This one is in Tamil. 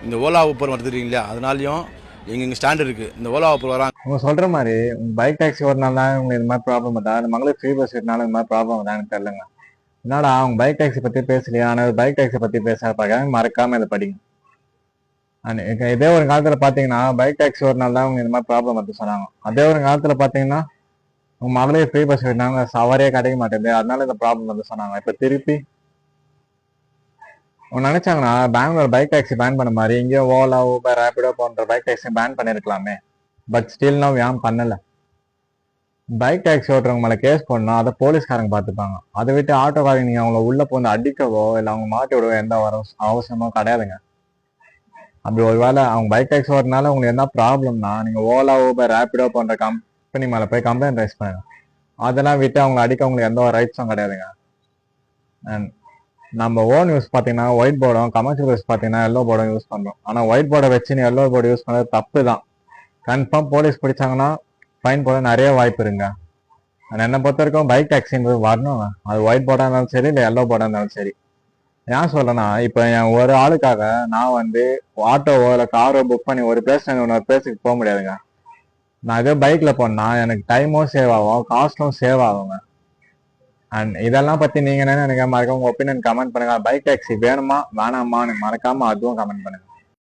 இந்த ஓலா ஊப்பர் வருது இல்லையா, அதனாலையும் எங்கள் ஸ்டாண்ட் இருக்குது. இந்த ஓலா ஊப்பர் வராங்க. அவங்க சொல்ற மாதிரி பைக் டாக்ஸி வரனால தான் உங்களுக்கு இந்த மாதிரி ப்ராப்ளம் வந்தா, அந்த மகளிர் ஃப்ரீ பஸ் வரனால இந்த மாதிரி ப்ராப்ளம் வந்தா எனக்கு தெரியலங்க. என்னடா அவங்க பைக் டாக்ஸி பத்தி பேசலையா, ஆனால் பைக் டாக்ஸி பத்தி பேசாத மறக்காம இதை படிங்க. இதே ஒரு காலத்துல பாத்தீங்கன்னா பைக் டாக்ஸி வரனால தான் அவங்க இந்த மாதிரி ப்ராப்ளம் வந்து சொன்னாங்க. அதே ஒரு காலத்துல பாத்தீங்கன்னா உங்க மகளிர் ஃப்ரீ பஸ் வரனாங்க சவாரியே கிடைக்க மாட்டேங்குது, அதனால இந்த ப்ராப்ளம் வந்து சொன்னாங்க. இப்ப திருப்பி அவங்க நினைச்சாங்கன்னா பெங்களூர் பைக் டாக்ஸி பேன் பண்ண மாதிரி இங்கே ஓலா ஊபர் ரேபிடோ போன்ற பைக் டாக்ஸி பேன் பண்ணிருக்கலாமே. பட் ஸ்டில் நோ ஏன் பண்ணல? பைக் டாக்ஸி ஓட்டுறவங்க மேலே கேஸ் பண்ணணும், அதை போலீஸ்காரங்க பார்த்துப்பாங்க. அதை விட்டு ஆட்டோக்காரங்க நீங்க அவங்கள உள்ள போந்து அடிக்கவோ இல்லை அவங்க மாட்டி விடவோ எந்த அவசியமோ கிடையாதுங்க. அப்படி ஒரு வேளை அவங்க பைக் டாக்ஸி ஓட்டுறதுனால உங்களுக்கு என்ன ப்ராப்ளம்னா நீங்க ஓலா ஊபர் ரேபிடோ போன்ற கம்பெனி மேலே போய் கம்ப்ளைண்ட் ரைஸ் பண்ணுங்க. அதெல்லாம் விட்டு அவங்களை அடிக்க உங்களுக்கு எந்த ஒரு ரைட்ஸும் கிடையாதுங்க. அண்ட் நம்ம ஓன் யூஸ் பார்த்தீங்கன்னா ஒயிட் போர்டும், கமர்ஷியல் யூஸ் பார்த்தீங்கன்னா எல்லோ போர்டும் யூஸ் பண்ணுறோம். ஆனால் ஒயிட் போர்டை வச்சு நீ எல்லோ போர்டு யூஸ் பண்ணுறது தப்பு தான். கன்ஃபார்ம் போலீஸ் பிடிச்சாங்கன்னா ஃபைன் போட நிறைய வாய்ப்பு இருங்க. என்னை பொறுத்த வரைக்கும் பைக் டாக்ஸின்றது வரணும். அது ஒயிட் போர்டாக இருந்தாலும் சரி, இல்லை எல்லோ போர்டாக இருந்தாலும் சரி. ஏன் சொல்றேன்னா இப்போ என் ஒரு ஆளுக்காக நான் வந்து ஆட்டோவோ இல்லை காரோ புக் பண்ணி ஒரு பிளேஸ் இன்னொரு பிளேஸுக்கு போக முடியாதுங்க. நான் இதே பைக்ல போனா எனக்கு டைமும் சேவ் ஆகும், காஸ்ட்டும் சேவ் ஆகுங்க. அண்ட் இதெல்லாம் பத்தி நீங்க என்ன நினைக்க மறக்காம உங்க ஒப்பீனியன் கமெண்ட் பண்ணுங்க. பைக் டாக்ஸி வேணுமா வேணாமான்னு மறக்காம அதுவும் கமெண்ட் பண்ணுங்க.